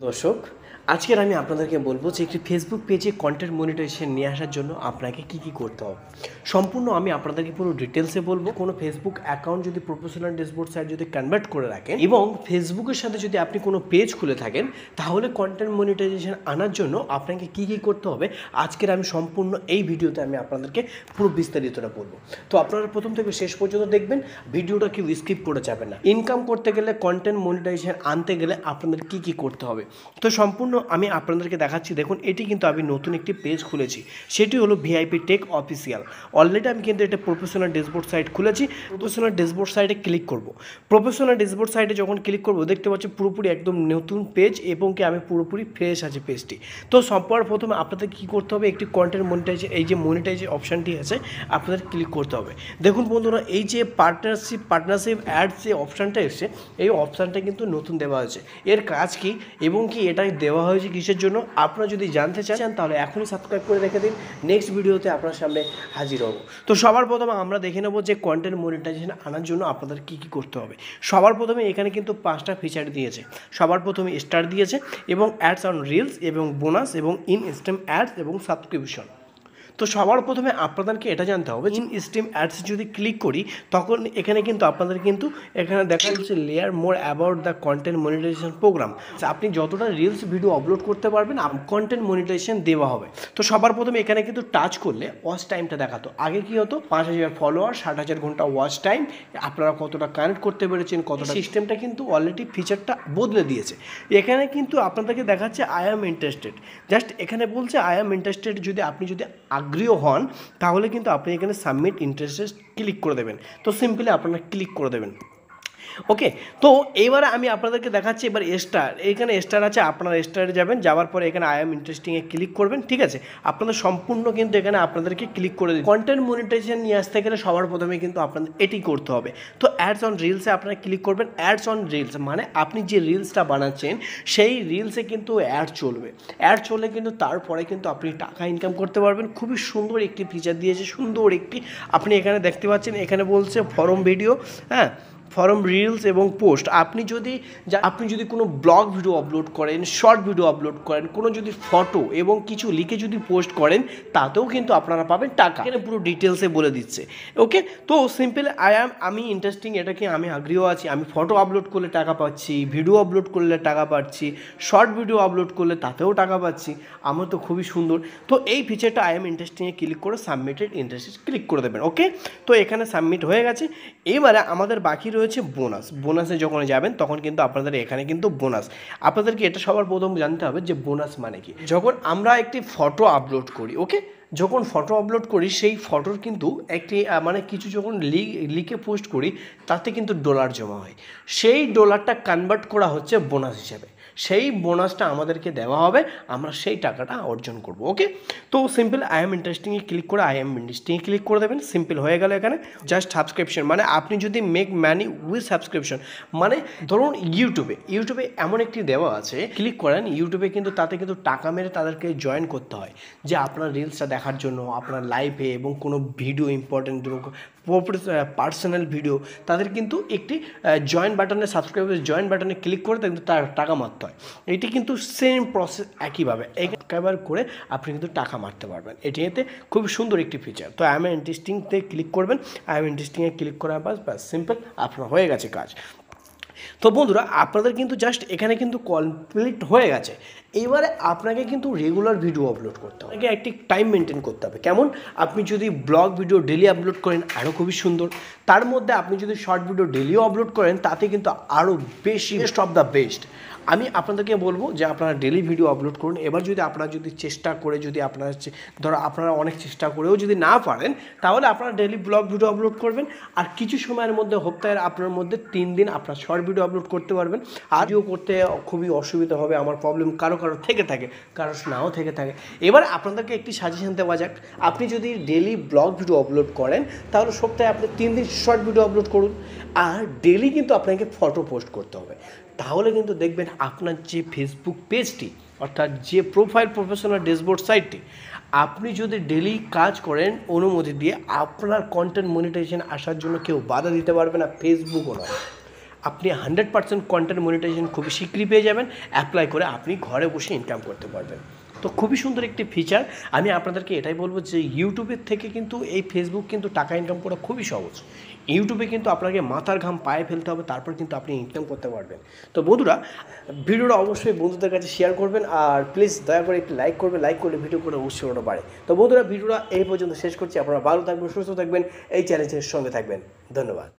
দর্শক, আজকের আমি আপনাদেরকে বলবো যে একটি ফেসবুক পেজে কন্টেন্ট মনিটাইজেশন নিয়ে আসার জন্য আপনাকে কি করতে হবে। সম্পূর্ণ আমি আপনাদেরকে পুরো ডিটেলসে বলবো। কোনো ফেসবুক অ্যাকাউন্ট যদি প্রফেশনাল ড্যাশবোর্ড সাইট যদি কনভার্ট করে রাখেন এবং ফেসবুকের সাথে যদি আপনি কোনো পেজ খুলে থাকেন, তাহলে কন্টেন্ট মনিটাইজেশন আনার জন্য আপনাকে কি করতে হবে আজকের আমি সম্পূর্ণ এই ভিডিওতে আমি আপনাদেরকে পুরো বিস্তারিতটা বলবো। তো আপনারা প্রথম থেকে শেষ পর্যন্ত দেখবেন, ভিডিওটা কেউ স্কিপ করে যাবেন না। ইনকাম করতে গেলে, কন্টেন্ট মনিটাইজেশন আনতে গেলে আপনাদের কি করতে হবে, তো সম্পূর্ণ আমি আপনাদেরকে দেখাচ্ছি। দেখুন, এটি কিন্তু আমি নতুন একটি পেজ খুলেছি, সেটি হলো ভিআইপি টেক অফিসিয়াল। অলরেডি আমি কিন্তু এটা প্রফেশনাল ড্যাশবোর্ড সাইট খুলেছি। প্রফেশনাল ড্যাশবোর্ড সাইটে ক্লিক করব। প্রফেশনাল ড্যাশবোর্ড সাইটে যখন ক্লিক করব, দেখতে পাচ্ছি পুরোপুরি একদম নতুন পেজ এবং কি আমি পুরোপুরি ফ্রেশ আছে পেজটি। তো সবার প্রথমে আপনাদের কী করতে হবে, একটি কন্টেন্ট মনিটাইজ, এই যে মনিটাইজ অপশানটি আছে আপনাদের ক্লিক করতে হবে। দেখুন বন্ধুরা, এই যে পার্টনারশিপ অ্যাডস যে অপশানটা এসছে, এই অপশানটা কিন্তু নতুন দেওয়া হয়েছে। এর কাজ কি এবং কি এটা দেওয়া হয়েছে কিসের জন্য, আপনারা যদি জানতে চান তাহলে এখনই সাবস্ক্রাইব করে রেখে দিন। নেক্সট ভিডিওতে আপনার সামনে হাজির হব। তো সবার প্রথমে আমরা দেখে নেব যে কন্টেন্ট মনিটাইজেশন আনার জন্য আপনাদের কি করতে হবে। সবার প্রথমে এখানে কিন্তু 5টা ফিচার দিয়েছে। সবার প্রথমে স্টার দিয়েছে এবং অ্যাডস অন রিলস এবং বোনাস এবং ইন স্ট্রিম অ্যাডস এবং সাবস্ক্রিপশন। তো সবার প্রথমে আপনাদেরকে এটা জানতে হবে, ইন স্ট্রিম অ্যাডস যদি ক্লিক করি তখন এখানে কিন্তু আপনাদের কিন্তু এখানে দেখা যাচ্ছে learn more about the content monetization program. আপনি যতটা রিলস ভিডিও আপলোড করতে পারবেন কন্টেন্ট মনিটাইজেশন দেওয়া হবে। তো সবার প্রথমে এখানে কিন্তু টাচ করলে ওয়াচ টাইমটা দেখাতো। আগে কি হতো, 5000 ফলোয়ার, 60,000 ঘন্টা ওয়াচ টাইম, আপনারা কতটা কানেক্ট করতে পেরেছেন, কতটা। সিস্টেমটা কিন্তু অলরেডি ফিচারটা বদলে দিয়েছে। এখানে কিন্তু আপনাদেরকে দেখাচ্ছে আই অ্যাম ইন্টারেস্টেড। জাস্ট এখানে বলছে আই অ্যাম ইন্টারেস্টেড। আপনি যদি আগ্রহী হন তাহলে কিন্তু আপনি এখানে সাবমিট ইন্টারেস্টেড ক্লিক করে দেবেন। তো সিম্পলি আপনারা ক্লিক করে দেবেন। ওকে, তো এইবারে আমি আপনাদেরকে দেখাচ্ছি এবার স্টার। এখানে স্টার আছে, আপনারা স্টারে যাবেন, যাওয়ার পরে এখানে আই এম ইন্টারেস্টিংয়ে ক্লিক করবেন। ঠিক আছে, আপনাদের সম্পূর্ণ কিন্তু এখানে আপনাদেরকে ক্লিক করে দিন। কন্টেন্ট মনিটাইজেশন নিয়ে আসতে গেলে সবার প্রথমে কিন্তু আপনাদের এটি করতে হবে। তো অ্যাডস অন রিলসে আপনারা ক্লিক করবেন। অ্যাডস অন রিলস মানে আপনি যে রিলসটা বানাচ্ছেন সেই রিলসে কিন্তু অ্যাড চলবে। অ্যাড চললে কিন্তু তারপরে কিন্তু আপনি টাকা ইনকাম করতে পারবেন। খুবই সুন্দর একটি ফিচার দিয়েছে, সুন্দর একটি। আপনি এখানে দেখতে পাচ্ছেন, এখানে বলছে ফরম ভিডিও, হ্যাঁ, ফরম রিলস এবং পোস্ট। আপনি যদি কোনো ব্লগ ভিডিও আপলোড করেন, শর্ট ভিডিও আপলোড করেন, কোনো যদি ফটো এবং কিছু লিখে যদি পোস্ট করেন, তাতেও কিন্তু আপনারা পাবেন টাকা। এখানে পুরো ডিটেলসে বলে দিচ্ছে। ওকে, তো সিম্পল আমি ইন্টারেস্টিং, এটাকে আমি আগ্রহ আছি। আমি ফটো আপলোড করলে টাকা পাচ্ছি, ভিডিও আপলোড করলে টাকা পাচ্ছি, শর্ট ভিডিও আপলোড করলে তাতেও টাকা পাচ্ছি। আমার তো খুবই সুন্দর। তো এই ফিচারটা আই এম ইন্টারেস্টিংয়ে ক্লিক করে সাবমিটেড ইন্টারেস্টেড ক্লিক করে দেবেন। ওকে, তো এখানে সাবমিট হয়ে গেছে। এবারে আমাদের বাকি রয়েছে বোনাস। বোনাসে যখন যাবেন তখন কিন্তু আপনাদের এখানে কিন্তু বোনাস, আপনাদেরকে এটা সবার প্রথম জানতে হবে যে বোনাস মানে কি। যখন আমরা একটি ফটো আপলোড করি, ওকে, যখন ফটো আপলোড করি সেই ফটোর কিন্তু একটি মানে কিছু যখন লিখে পোস্ট করি তাতে কিন্তু ডলার জমা হয়। সেই ডলারটা কনভার্ট করা হচ্ছে বোনাস হিসাবে। সেই বোনাসটা আমাদেরকে দেওয়া হবে, আমরা সেই টাকাটা অর্জন করব। ওকে, তো সিম্পল আই এম ইন্টারেস্টিংয়ে ক্লিক করে আই এম ইন্টারেস্টিংয়ে ক্লিক করে দেবেন। সিম্পল হয়ে গেল। এখানে জাস্ট সাবস্ক্রিপশন মানে আপনি যদি মেক মানি উইথ সাবস্ক্রিপশন, মানে ধরুন ইউটিউবে এমন একটি দেওয়া আছে, ক্লিক করেন ইউটিউবে, কিন্তু তাতে কিন্তু টাকা মেরে তাদেরকে জয়েন করতে হয় যে আপনার রিলসটা দেখার জন্য, আপনার লাইভে এবং কোনো ভিডিও ইম্পর্টেন্ট পার্সোনাল ভিডিও, তাদের কিন্তু একটি জয়েন বাটনে, সাবস্ক্রাইবার জয়েন বাটনে ক্লিক করে কিন্তু তার টাকা মারতে হয়। এটি কিন্তু সেম প্রসেস একইভাবে একবার করে আপনি কিন্তু টাকা মারতে পারবেন। এতে খুব সুন্দর একটি ফিচার। তো আই এম ইন্টারেস্টিংতে ক্লিক করবেন। আই এম ইন্টারেস্টিংয়ে ক্লিক করার ব্যাস সিম্পল আপনার হয়ে গেছে কাজ। তো বন্ধুরা, আপনাদের কিন্তু জাস্ট এখানে কিন্তু কমপ্লিট হয়ে গেছে। এবারে আপনাকে কিন্তু রেগুলার ভিডিও আপলোড করতে হবে, একটি টাইম মেনটেন করতে হবে। কেমন, আপনি যদি ব্লগ ভিডিও ডেলি আপলোড করেন আরও খুবই সুন্দর। তার মধ্যে আপনি যদি শর্ট ভিডিও ডেলিও আপলোড করেন তাতে কিন্তু আরও বেশি, বেস্ট অফ দ্য বেস্ট। আমি আপনাদেরকে বলবো যে আপনারা ডেলি ভিডিও আপলোড করুন। এবার যদি আপনারা চেষ্টা করে, যদি আপনারা অনেক চেষ্টা করেও যদি না পারেন, তাহলে আপনারা ডেলি ব্লগ ভিডিও আপলোড করবেন। আর কিছু সময়ের মধ্যে, সপ্তাহের আপনার মধ্যে 3 দিন আপনার শর্ট ভিডিও আপলোড করতে পারবেন। আর ভিডিও করতে খুবই অসুবিধা হবে, আমার প্রবলেম কারো থেকে থাকে, কারো নাও থেকে থাকে। এবার আপনাদেরকে একটি সাজেশন দেওয়া যাক। আপনি যদি ডেলি ব্লগ ভিডিও আপলোড করেন তাহলে সপ্তাহে আপনি 3 দিন শর্ট ভিডিও আপলোড করুন। আর ডেলি কিন্তু আপনাকে ফটো পোস্ট করতে হবে। তাহলে কিন্তু দেখবেন আপনার যে ফেসবুক পেজটি, অর্থাৎ যে প্রফেশনাল ড্যাশবোর্ড সাইটটি, আপনি যদি ডেলি কাজ করেন অনুমতি দিয়ে, আপনার কন্টেন্ট মনিটাইজেশন আসার জন্য কেউ বাধা দিতে পারবে না, ফেসবুকও নয়। আপনি 100% কন্টেন্ট মনিটাইজেশন খুবই শীঘ্রই পেয়ে যাবেন। অ্যাপ্লাই করে আপনি ঘরে বসে ইনকাম করতে পারবেন। তো খুবই সুন্দর একটি ফিচার। আমি আপনাদেরকে এটাই বলবো যে ইউটিউবের থেকে কিন্তু এই ফেসবুক কিন্তু টাকা ইনকাম করা খুবই সহজ। ইউটিউবে কিন্তু আপনাকে মাথার ঘাম পায়ে ফেলতে হবে, তারপর কিন্তু আপনি ইনকাম করতে পারবেন। তো বন্ধুরা, ভিডিওটা অবশ্যই বন্ধুদের কাছে শেয়ার করবেন, আর প্লিজ দয়া করে একটি লাইক করবেন। লাইক করলে ভিডিও করে উৎসাহটা বাড়ে। তো বন্ধুরা, ভিডিওটা এই পর্যন্ত শেষ করছি। আপনারা ভালো থাকবেন, সুস্থ থাকবেন, এই চ্যালেঞ্জের সঙ্গে থাকবেন। ধন্যবাদ।